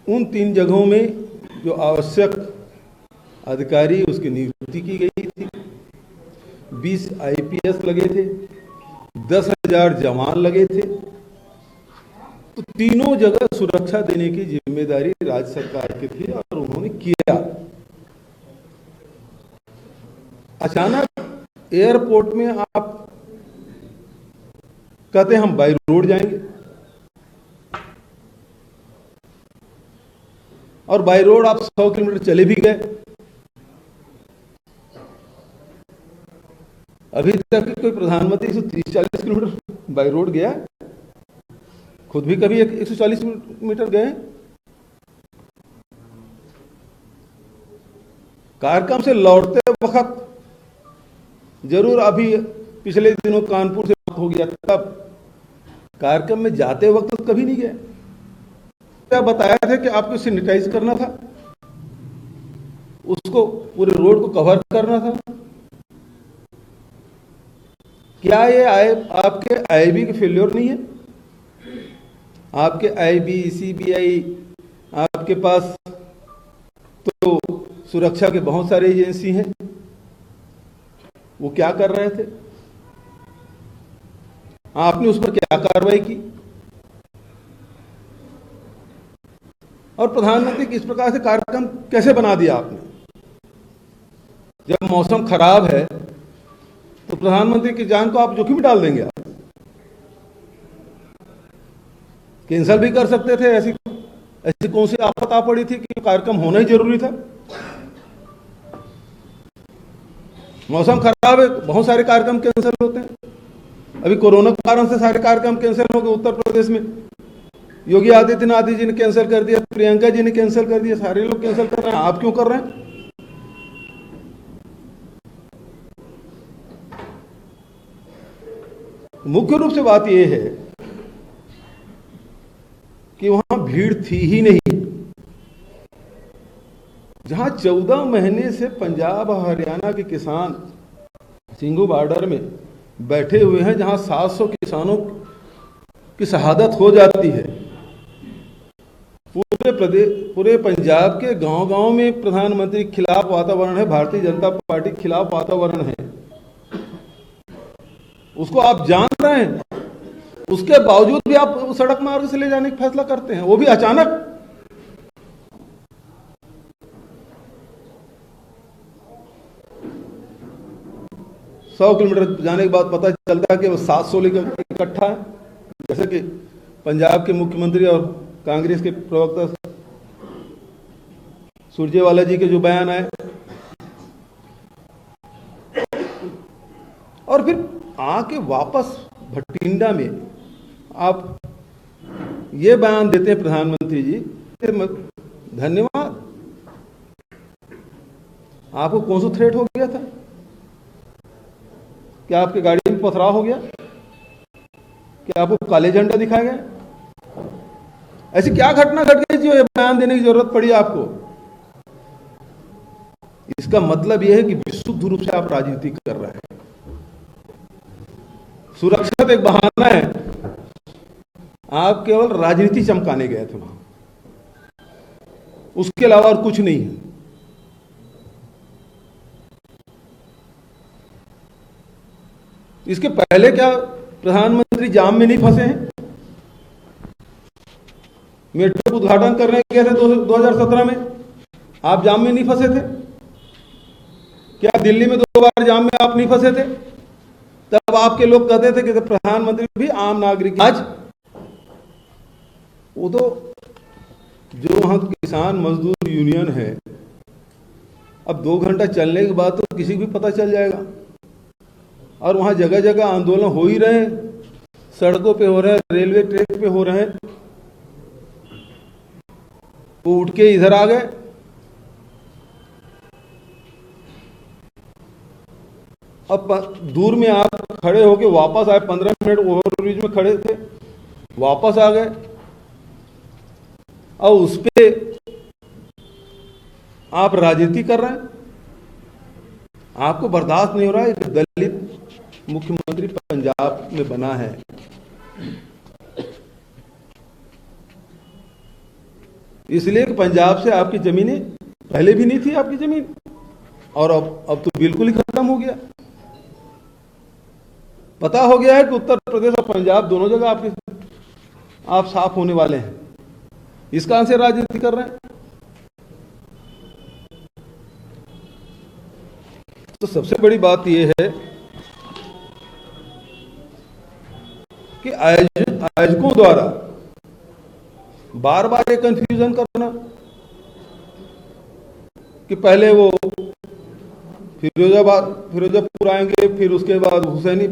उन 3 जगहों में जो आवश्यक अधिकारी उसकी नियुक्ति की गई थी, 20 आईपीएस लगे थे, 10,000 जवान लगे थे। तो तीनों जगह सुरक्षा देने की जिम्मेदारी राज्य सरकार की थी और उन्होंने किया। अचानक एयरपोर्ट में आप कहते हैं हम बाई रोड जाएंगे, और बाई रोड आप 100 किलोमीटर चले भी गए। अभी तक कोई प्रधानमंत्री 130-140 किलोमीटर बाई रोड गया? खुद भी कभी 140 मीटर गए? कार्यक्रम से लौटते वक्त जरूर, अभी पिछले दिनों कानपुर से बात हो गया, तब कार्यक्रम में जाते वक्त तो कभी नहीं गए। क्या बताया था कि आपको सैनिटाइज करना था, उसको पूरे रोड को कवर करना था। क्या ये आपके आईबी के फेल्योर नहीं है? आपके आईबी, सीबीआई, आपके पास तो सुरक्षा के बहुत सारे एजेंसी हैं, वो क्या कर रहे थे? आपने उस पर क्या कार्रवाई की? और प्रधानमंत्री किस प्रकार से कार्यक्रम कैसे बना दिया आपने? जब मौसम खराब है तो प्रधानमंत्री की जान को आप जोखिम में डाल देंगे। आप कैंसिल भी कर सकते थे। ऐसी कौन सी आफत आ पड़ी थी कि कार्यक्रम होना ही जरूरी था? मौसम खराब है, बहुत सारे कार्यक्रम कैंसिल होते हैं। अभी कोरोना के कारण से सारे कार्यक्रम कैंसिल हो गए। उत्तर प्रदेश में योगी आदित्यनाथ जी ने कैंसिल कर दिया, प्रियंका जी ने कैंसिल कर दिया, सारे लोग कैंसिल कर रहे हैं। आप क्यों कर रहे हैं? मुख्य रूप से बात यह है कि वहां भीड़ थी ही नहीं। जहां 14 महीने से पंजाब और हरियाणा के किसान सिंघू बॉर्डर में बैठे हुए हैं, जहां 700 किसानों की शहादत हो जाती है, पूरे पंजाब के गांव-गांव में प्रधानमंत्री के खिलाफ वातावरण है, भारतीय जनता पार्टी के खिलाफ वातावरण है। उसको आप जान रहे हैं, उसके बावजूद भी आप सड़क मार्ग से ले जाने का फैसला करते हैं, वो भी अचानक। सौ किलोमीटर जाने के बाद पता चलता है कि वो 700 लेकर इकट्ठा है। जैसे कि पंजाब के मुख्यमंत्री और कांग्रेस के प्रवक्ता सुरजेवाला जी के जो बयान आए, और फिर आके वापस भटिंडा में आप ये बयान देते हैं प्रधानमंत्री जी, धन्यवाद। आपको कौन सा थ्रेट हो गया था? क्या आपकी गाड़ी में पथराव हो गया? क्या आपको काले झंडा दिखाया गया? ऐसी क्या घटना घट गई जो ये बयान देने की जरूरत पड़ी आपको? इसका मतलब यह है कि विशुद्ध रूप से आप राजनीति कर रहे हैं। सुरक्षा तो एक बहाना है, आप केवल राजनीति चमकाने गए थे वहां, उसके अलावा और कुछ नहीं है। इसके पहले क्या प्रधानमंत्री जाम में नहीं फंसे हैं? मेट्रो उद्घाटन करने गए थे 2017 में, आप जाम में नहीं फंसे थे? क्या दिल्ली में 2 बार जाम में आप नहीं फंसे थे? तब आपके लोग कहते थे कि प्रधानमंत्री भी आम नागरिक। आज वो तो जो वहां किसान मजदूर यूनियन है, अब 2 घंटा चलने के बाद तो किसी को भी पता चल जाएगा। और वहां जगह जगह आंदोलन हो ही रहे हैं, सड़कों पे हो रहे हैं, रेलवे ट्रैक पे हो रहे हैं। वो उठ के इधर आ गए। अब दूर में आप खड़े होके वापस आए, 15 मिनट ओवरब्रिज में खड़े थे, वापस आ गए। और उस पे आप राजनीति कर रहे हैं। आपको बर्दाश्त नहीं हो रहा है कि दलित मुख्यमंत्री पंजाब में बना है। इसलिए कि पंजाब से आपकी जमीनें पहले भी नहीं थी आपकी जमीन, और अब तो बिल्कुल ही खत्म हो गया। पता हो गया है कि उत्तर प्रदेश और पंजाब दोनों जगह आप साफ होने वाले हैं। इस कारण से राजनीति कर रहे हैं। तो सबसे बड़ी बात यह है कि आयोजकों द्वारा बार बार ये कंफ्यूजन करना कि पहले वो फिरोजापुर आएंगे, फिर उसके बाद हुसैनी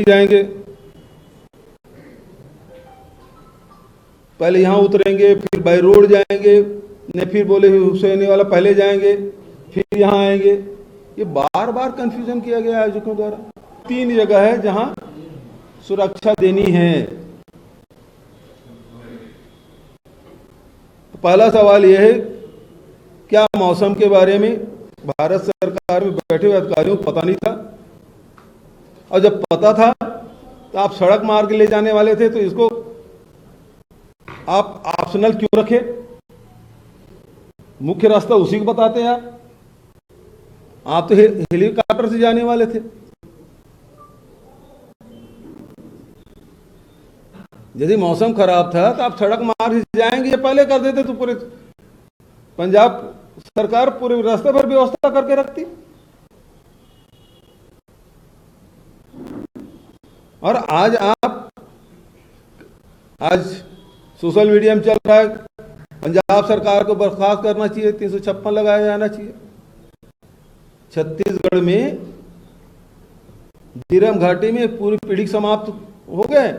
जाएंगे, पहले यहां उतरेंगे, फिर बाई रोड जाएंगे, ने फिर बोले हुसैनी वाला पहले जाएंगे, फिर यहां आएंगे। ये बार बार कंफ्यूजन किया गया आयोजकों द्वारा। 3 जगह है जहां सुरक्षा देनी है। तो पहला सवाल यह है, क्या मौसम के बारे में भारत सरकार में बैठे हुए अधिकारियों को पता नहीं था? और जब पता था तो आप सड़क मार्ग ले जाने वाले थे, तो इसको आप ऑप्शनल क्यों रखे? मुख्य रास्ता उसी को बताते हैं आप तो हेलीकॉप्टर से जाने वाले थे। यदि मौसम खराब था तो आप सड़क मार्ग से जाएंगे, ये पहले कर देते तो पूरे पंजाब सरकार पूरे रास्ते पर व्यवस्था करके रखती। और आज सोशल मीडिया में चल रहा है, पंजाब सरकार को बर्खास्त करना चाहिए, 356 लगाया जाना चाहिए। छत्तीसगढ़ में झीरम घाटी में पूरी पीढ़ी समाप्त हो गए।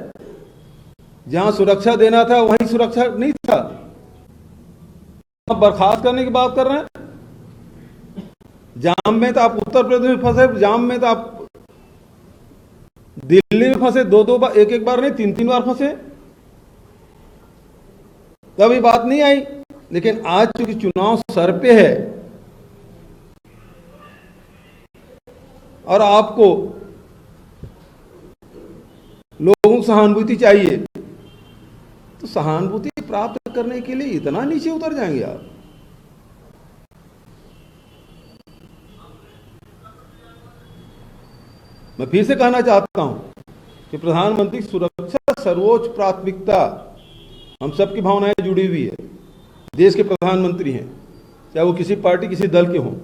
जहां सुरक्षा देना था वहीं सुरक्षा नहीं था। बर्खास्त करने की बात कर रहे हैं। जाम में तो आप उत्तर प्रदेश में फंसे, जाम में तो आप दिल्ली में फंसे, 2-2 बार, एक बार नहीं 3-3 बार फंसे, तभी बात नहीं आई। लेकिन आज चूंकि चुनाव सर पे है और आपको लोगों को सहानुभूति चाहिए, तो सहानुभूति प्राप्त करने के लिए इतना नीचे उतर जाएंगे आप? मैं फिर से कहना चाहता हूं कि प्रधानमंत्री सुरक्षा सर्वोच्च प्राथमिकता। हम सबकी भावनाएं जुड़ी हुई है। देश के प्रधानमंत्री हैं, चाहे वो किसी पार्टी किसी दल के हों,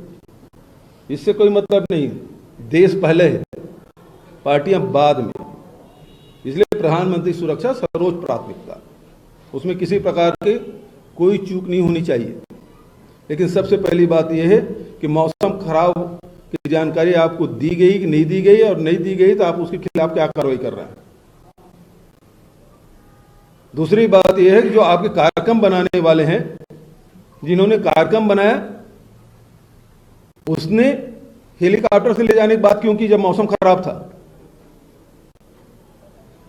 इससे कोई मतलब नहीं। देश पहले है, पार्टियां बाद में। इसलिए प्रधानमंत्री सुरक्षा सर्वोच्च प्राथमिकता, उसमें किसी प्रकार की कोई चूक नहीं होनी चाहिए। लेकिन सबसे पहली बात यह है कि मौसम खराब की जानकारी आपको दी गई कि नहीं दी गई, और नहीं दी गई तो आप उसके खिलाफ क्या कार्रवाई कर रहे हैं। दूसरी बात यह है कि जो आपके कार्यक्रम बनाने वाले हैं, जिन्होंने कार्यक्रम बनाया, उसने हेलीकॉप्टर से ले जाने की बात क्यों की जब मौसम खराब था?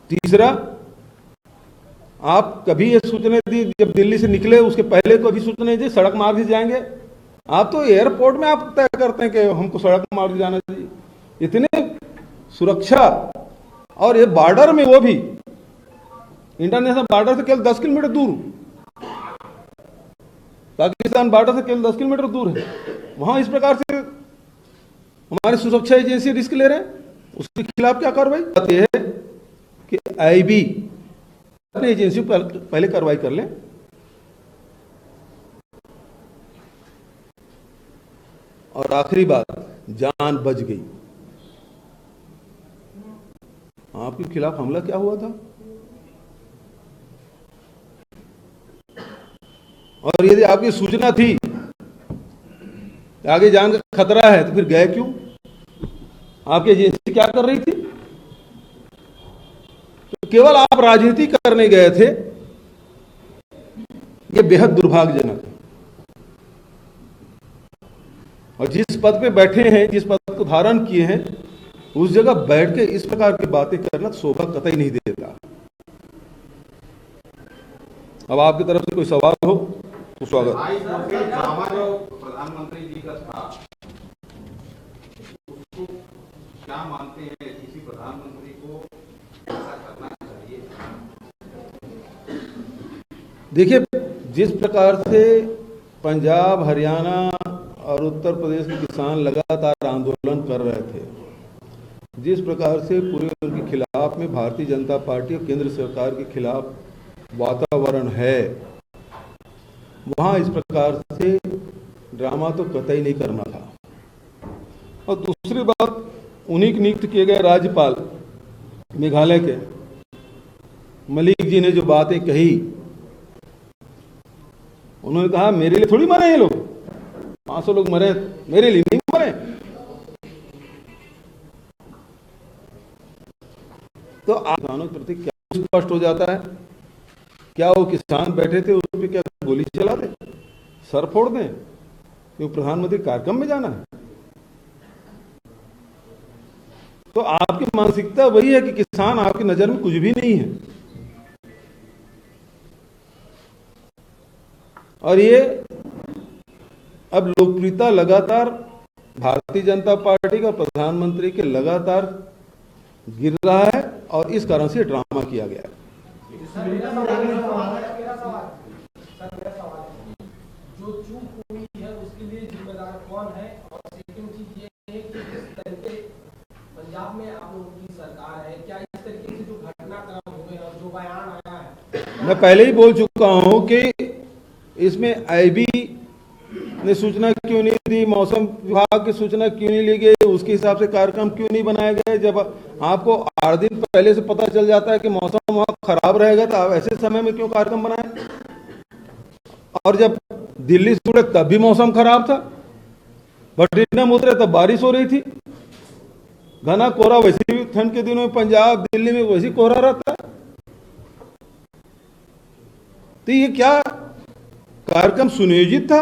तीसरा, आप कभी ये सूचना दी जब दिल्ली से निकले, उसके पहले कभी सूचना दी सड़क मार्ग से जाएंगे? आप तो एयरपोर्ट में आप तय करते हैं कि हमको सड़क मार्ग से जाना चाहिए। इतने सुरक्षा, और ये बॉर्डर में, वो भी इंटरनेशनल बॉर्डर से केवल 10 किलोमीटर दूर, पाकिस्तान बॉर्डर से केवल 10 किलोमीटर दूर है। वहां इस प्रकार से हमारी सुरक्षा एजेंसी रिस्क ले रहे हैं, उसके खिलाफ क्या कार्रवाई? बात यह है कि आईबी अपनी एजेंसी पर पहले कार्रवाई कर लें। और आखिरी बात, जान बच गई। आपके खिलाफ हमला क्या हुआ था? और यदि आपकी सूचना थी आगे जान का खतरा है, तो फिर गए क्यों? आपकी एजेंसी क्या कर रही थी? तो केवल आप राजनीति करने गए थे। यह बेहद दुर्भाग्यजनक है। और जिस पद पे बैठे हैं, जिस पद को धारण किए हैं, उस जगह बैठ के इस प्रकार की बातें करना शोभा कतई नहीं देता। अब आपकी तरफ से कोई सवाल हो तो स्वागत। जो प्रधानमंत्री जी का था, उसको क्या मानते हैं, किसी प्रधानमंत्री को ऐसा करना चाहिए? देखिए, जिस प्रकार से पंजाब, हरियाणा और उत्तर प्रदेश के किसान लगातार आंदोलन कर रहे थे, जिस प्रकार से पूरे उनके खिलाफ में भारतीय जनता पार्टी और केंद्र सरकार के खिलाफ वातावरण है, वहाँ इस प्रकार से ड्रामा तो कतई नहीं करना था। और दूसरी बात, उन्हीं के नियुक्त किए गए राज्यपाल मेघालय के मलिक जी ने जो बातें कही, उन्होंने कहा मेरे लिए थोड़ी मरे ये लोग, 500 लोग मरे, मेरे लिए नहीं मरे। तो किसानों के प्रति क्या स्पष्ट हो जाता है? क्या वो किसान बैठे थे, उस पर क्या गोली चला दें, सर फोड़ दें, क्यों प्रधानमंत्री कार्यक्रम में जाना है? तो आपकी मानसिकता वही है कि किसान आपकी नजर में कुछ भी नहीं है। और ये अब लोकप्रियता लगातार भारतीय जनता पार्टी का, प्रधानमंत्री के लगातार गिर रहा है, और इस कारण से ड्रामा किया गया है। मेरा सवाल है, जो चूक हुई है उसके लिए जिम्मेदार कौन है? और सेकंड चीज ये है कि जिस तरीके पंजाब में आप लोगों की सरकार है, क्या इस तरीके से जो घटनाक्रम हुए और जो बयान आया है? मैं पहले ही बोल चुका हूं कि इसमें आईबी ने सूचना क्यों नहीं दी, मौसम विभाग की सूचना क्यों नहीं ली गई, उसके हिसाब से कार्यक्रम क्यों नहीं बनाए गए? जब आपको 8 दिन पहले से पता चल जाता है कि मौसम वहां खराब रहेगा, तो आप ऐसे समय में क्यों कार्यक्रम बनाए? और जब दिल्ली से उड़े तब भी मौसम खराब था, भटिंडा उतरे तब बारिश हो रही थी, घना कोहरा, वैसे भी ठंड के दिनों में पंजाब दिल्ली में वैसे कोहरा रहता है। तो ये क्या कार्यक्रम सुनियोजित था?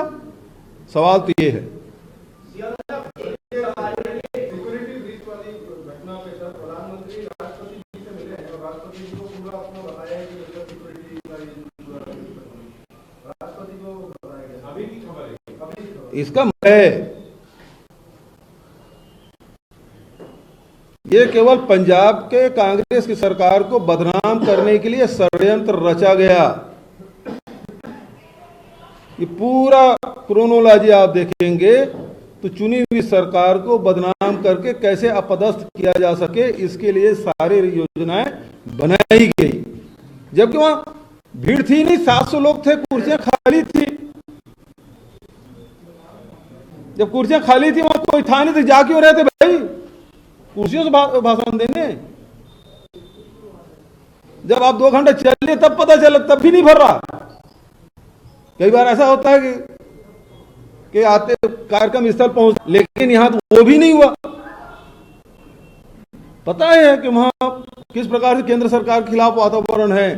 सवाल तो ये है। सिक्योरिटी ब्रीच वाली घटना पे सर प्रधानमंत्री राष्ट्रपति जी से मिले हैं और राष्ट्रपति जी को पूरा अपना बताया है कि सिक्योरिटी राष्ट्रपति को बताया गया। अभी की खबर है, अभी की खबर। इसका है ये केवल पंजाब के कांग्रेस की सरकार को बदनाम करने के लिए षड्यंत्र रचा गया। ये पूरा क्रोनोलॉजी आप देखेंगे तो चुनी हुई सरकार को बदनाम करके कैसे अपदस्थ किया जा सके, इसके लिए सारी योजनाएं बनाई गई। जबकि वहां भीड़ थी नहीं, 700 लोग थे, कुर्सियां खाली थी। जब कुर्सियां खाली थी, वहां कोई था नहीं, तो जा क्यों रहे थे भाई कुर्सियों से भाषण देने? जब आप 2 घंटे चलिए तब पता चला, तब भी नहीं भर रहा। कई बार ऐसा होता है कि आते कार्यक्रम स्थल पहुंच, लेकिन यहां तो वो भी नहीं हुआ। पता है कि वहां किस प्रकार से केंद्र सरकार के खिलाफ वातावरण है।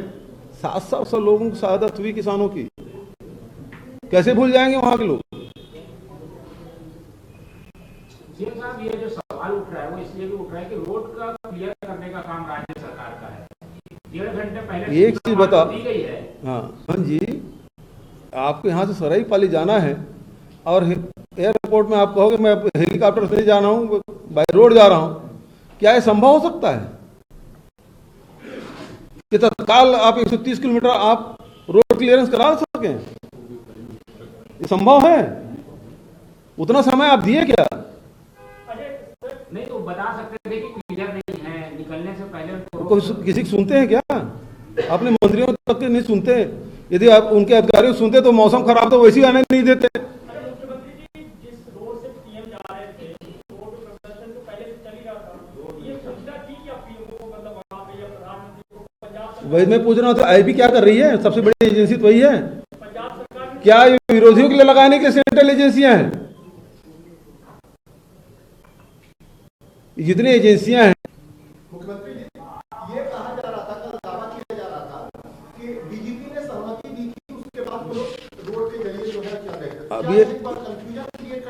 700 लोगों की शहादत हुई किसानों की, कैसे भूल जाएंगे वहां के लोग? साहब, ये जो सवाल उठ रहा है वो इसलिए भी उठ रहा है कि रोड का क्लियर करने का काम राज्य सरकार का है। 1.5 घंटे पहले एक चीज बता, दी गई है। हाँ जी, आपको यहाँ से सराईपाली जाना है और एयरपोर्ट में आप कहोगे मैं हेलीकॉप्टर से नहीं जा रहा हूँ, बाय रोड जा रहा हूँ, क्या ये संभव हो सकता है कि तत्काल आप 130 किलोमीटर आप रोड क्लियरेंस करा सकें? ये संभव है? उतना समय आप दिए क्या? नहीं तो बता सकते थे कि क्लियर नहीं है, निकलने से पहले तो किसी की सुनते हैं क्या? अपने मंत्रियों तक के नहीं सुनते। यदि आप उनके अधिकारियों सुनते तो मौसम खराब तो वैसे ही आने नहीं देते। वही मैं पूछ रहा हूँ, तो आईबी क्या कर रही है? सबसे बड़ी एजेंसी तो वही है। क्या ये विरोधियों के लिए लगाने के सेंट्रल एजेंसियां हैं? जितनी एजेंसियां हैं, मुख्यमंत्री जी, ये कहा जा रहा था, कल दावा किया जा रहा था कि डीजीपी ने सहमति दी थी, उसके बाद वो लोग रोड के जरिए जो है चल रहे थे।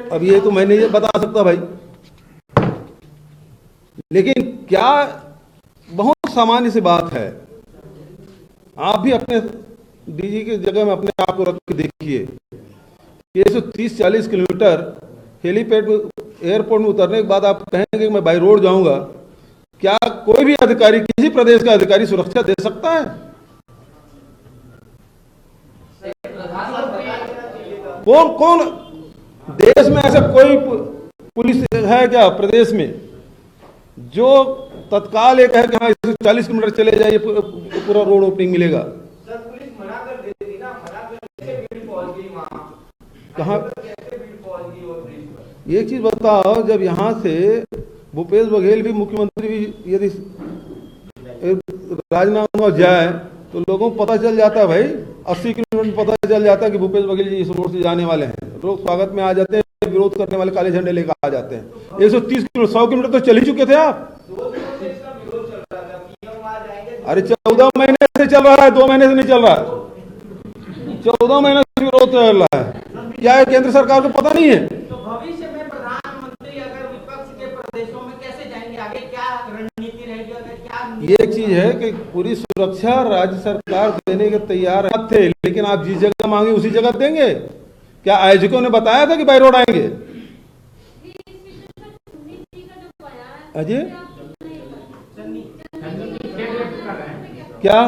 अब ये तो मैं नहीं बता सकता भाई, लेकिन क्या बहुत सामान्य सी बात है। आप भी अपने डीजी की जगह में अपने आप को रख के देखिए कि 130-40 किलोमीटर हेलीपैड एयरपोर्ट में उतरने के बाद आप कहेंगे कि मैं बाई रोड जाऊंगा, क्या कोई भी अधिकारी, किसी प्रदेश का अधिकारी सुरक्षा दे सकता है? कौन कौन देश में ऐसा कोई पुलिस है क्या प्रदेश में जो तत्काल एक है कि हाँ 40 किलोमीटर चले जाइए पूरा रोड ओपनिंग मिलेगा? सर पुलिस मना कर देती ना, मना कर कैसे भीड़ पहुंच गई वहां, कहाँ? कैसे भीड़ पहुंच गई और ब्रिज पर? एक चीज बताओ, जब यहाँ से भूपेश बघेल भी मुख्यमंत्री भी यदि राजनामा जाए तो लोगों को पता चल जाता है भाई, 80 किलोमीटर पता चल जाता है कि भूपेश बघेल जी इस रोड से जाने वाले हैं। लोग स्वागत में आ जाते हैं, विरोध करने वाले काले झंडे लेकर आ जाते हैं। 130 किलोमीटर 100 किलोमीटर तो चल ही चुके थे आप। 2 दिनों से इसका विरोध चल रहा था, पीएम आ जाएंगे। अरे 14 महीने से चल रहा है, 2 महीने से नहीं चल रहा है, 14 महीने से विरोध चल रहा है। क्या है केंद्र सरकार को पता नहीं है? तो भविष्य में प्रधानमंत्री अगर विपक्ष के प्रदेशों में कैसे जाएंगे, आगे क्या रणनीति रहेगी, अगर क्या? ये एक चीज है कि पूरी सुरक्षा राज्य सरकार देने के तैयार थे, लेकिन आप जिस जगह मांगे उसी जगह देंगे? क्या आयोजकों ने बताया था कि बाई रोड आएंगे? अजय क्या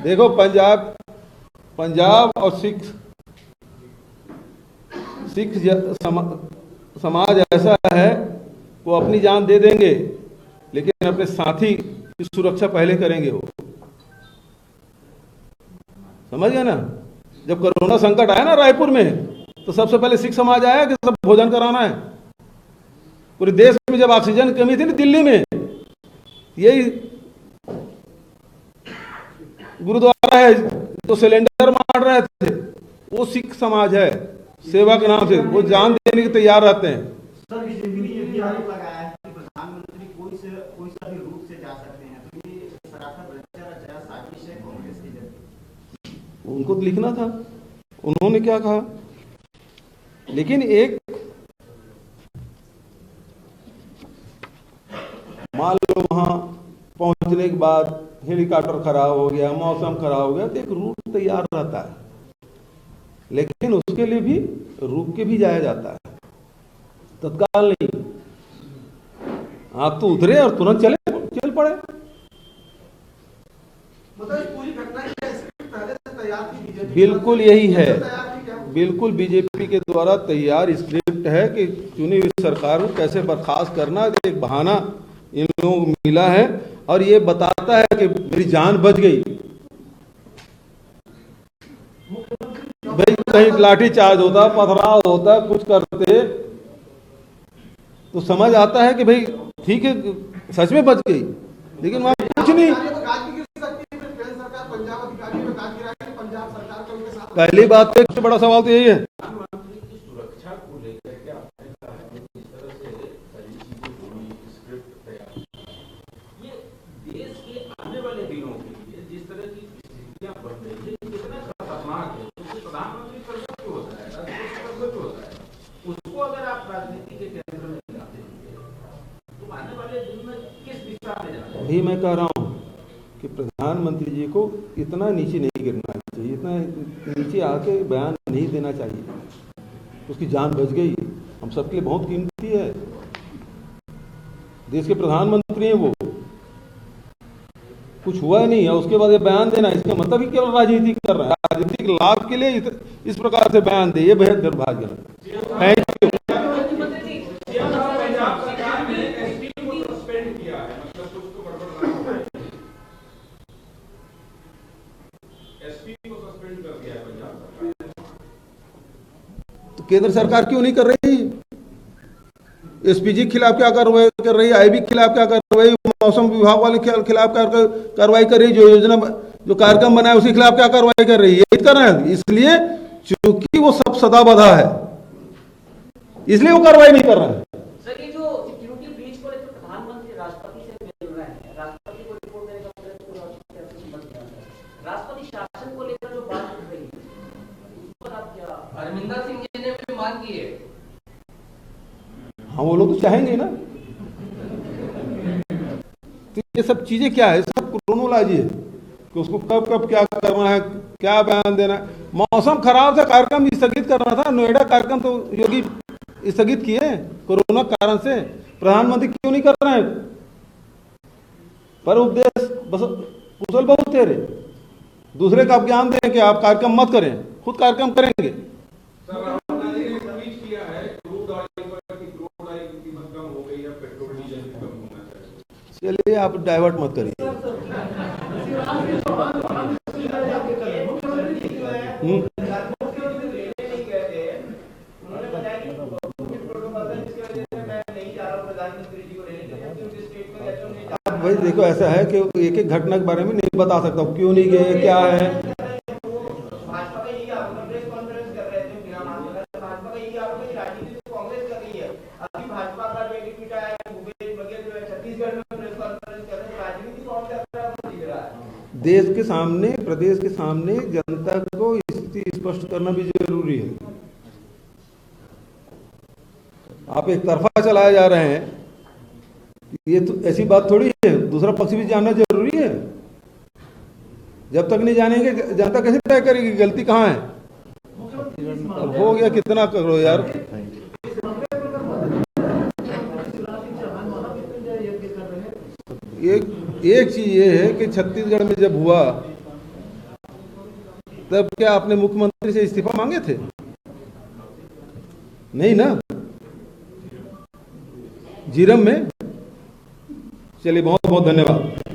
देखो, पंजाब और सिख समाज ऐसा है वो अपनी जान दे देंगे, लेकिन अपने साथी की सुरक्षा पहले करेंगे। वो समझ गए ना? जब कोरोना संकट आया ना रायपुर में, तो सबसे पहले सिख समाज आया कि सब भोजन कराना है। पूरे देश में जब ऑक्सीजन की कमी थी ना दिल्ली में, यही गुरुद्वारा है जो सिलेंडर मार रहे थे, वो सिख समाज है। सेवा के नाम से वो जान देने के तैयार रहते हैं। सर बीजेपी ने ये भी आरोप लगाया है कि प्रधानमंत्री कोई सा भी रूप से जा सकते हैं, तो ये सरासर रचा साजिश है कांग्रेस की जब। उनको तो लिखना था, उन्होंने क्या कहा? लेकिन एक मान लो वहां पहुंचने के बाद हेलीकॉप्टर खराब हो गया, मौसम खराब हो गया, तो एक रूट तैयार रहता है, लेकिन उसके लिए भी रुक के भी जाया जाता है, तत्काल नहीं। आप तो उतरे और तुरंत चल पड़े। मतलब पूरी घटना की स्क्रिप्ट पहले से तैयार थी बीजेपी? बिल्कुल यही है, तैयार थी क्या? बिल्कुल बीजेपी के द्वारा तैयार स्क्रिप्ट है कि चुनी हुई सरकार को कैसे बर्खास्त करना। एक बहाना इन लोगों को मिला है और ये बताता है कि मेरी जान बच गई। भाई कहीं लाठी चार्ज होता, पथराव होता, कुछ करते तो समझ आता है कि भाई ठीक है, सच में बच गई, लेकिन वहां कुछ नहीं। पहली बात तो एक बड़ा सवाल तो यही है। सुरक्षा को लेकर के आपने कहा है जिस तरह से सारी चीजें हुई, स्क्रिप्ट तैयार, ये देश के आने वाले दिनों के लिए जिस तरह की स्थितियां बन रही है, कितना खतरनाक है। तो प्रधानमंत्री कर्तव्य होता है, राष्ट्रीय कर्तव्य होता है, उसको अगर आप राजनीति के केंद्र में लाते हैं तो आने वाले दिन में किस दिशा में जाना है? वही मैं कह रहा हूं कि प्रधानमंत्री जी को इतना नीचे नहीं गिरना चाहिए, इतना नीचे आके बयान नहीं देना चाहिए। उसकी जान बच गई, हम सबके लिए बहुत कीमती है। देश के प्रधानमंत्री हैं वो, कुछ हुआ नहीं है उसके बाद ये बयान देना, इसका मतलब ही केवल राजनीति कर रहा है, राजनीतिक लाभ के लिए इस प्रकार से बयान दे, ये बेहद दुर्भाग्यजनक है। Thank you. पंजाब सरकार ने एसपी को सस्पेंड किया है, मतलब कुछ तो गड़बड़ रहा है। एसपी को सस्पेंड कर दिया है पंजाब सरकार। तो केंद्र सरकार क्यों नहीं कर रही? एसपीजी के खिलाफ क्या कार्रवाई कर रही है? आईबी के खिलाफ क्या कार्रवाई? मौसम विभाग वाले के खिलाफ क्या कार्रवाई कर रही है? जो योजना जो कार्यक्रम बनाया उसके खिलाफ क्या कार्रवाई कर रही है? ये कर रहे हैं, इसलिए चूंकि वो सब सदाबद्ध है, इसलिए वो कार्रवाई नहीं कर रहे हैं। सर ये जो सिक्योरिटी ब्रीच को लेकर प्रधानमंत्री राष्ट्रपति से मिल रहे हैं, राष्ट्रपति को रिपोर्ट देने का मतलब पूरा राष्ट्रपति शासन को लेकर जो बात उठ रही है, उस पर आप क्या? अरविंदर सिंह जी ने भी मांग की है। हाँ, वो लोग तो चाहेंगे ना। तो ये सब चीजें क्या है, सब क्रोनोलॉजी है कि उसको कब कब क्या करना है, क्या बयान देना है। मौसम खराब था, कार्यक्रम स्थगित करना था, नोएडा कार्यक्रम तो योगी स्थगित किए कोरोना कारण से। प्रधानमंत्री क्यों नहीं कर रहे हैं? पर उपदेश बस कुशल बहुत थे रे, दूसरे का आप ज्ञान दें कि आप कार्यक्रम मत करें, खुद कार्यक्रम करेंगे। सर, राहुल गांधी ने ट्वीट किया है क्रूड ऑयल पर कि क्रूड ऑयल की कीमत कम हो गई है, पेट्रोल डीजल भी कम होना चाहिए। चलिए आप डाइवर्ट मत करिए। आप भाई देखो, ऐसा है कि एक एक घटना के बारे में नहीं बता सकता हूँ, क्यों नहीं गए, क्या है। भाजपा का यही आरोप है, प्रेस कॉन्फ्रेंस कर रहे थे बिना मांगे, भाजपा का यही आरोप है कि राजनीति तो कांग्रेस कर रही है। अभी भाजपा का जो ट्वीट आया है, भूपेश बघेल जो है छत्तीसगढ़ में प्रेस कॉन्फ्रेंस कर रहे हैं, राजनीति कौन कर रहा है वो दिख रहा है। देश के सामने, प्रदेश के सामने जनता को स्थिति स्पष्ट करना भी जरूरी है। आप एक तरफा चलाए जा रहे हैं, ये तो ऐसी बात थोड़ी है, दूसरा पक्ष भी जानना जरूरी है। जब तक नहीं जानेंगे जनता कैसे तय करेगी गलती कहाँ है। अब हो गया, कितना करो यार। एक चीज ये है कि छत्तीसगढ़ में जब हुआ तब क्या आपने मुख्यमंत्री से इस्तीफा मांगे थे? नहीं ना, जीरम में। चलिए, बहुत बहुत धन्यवाद।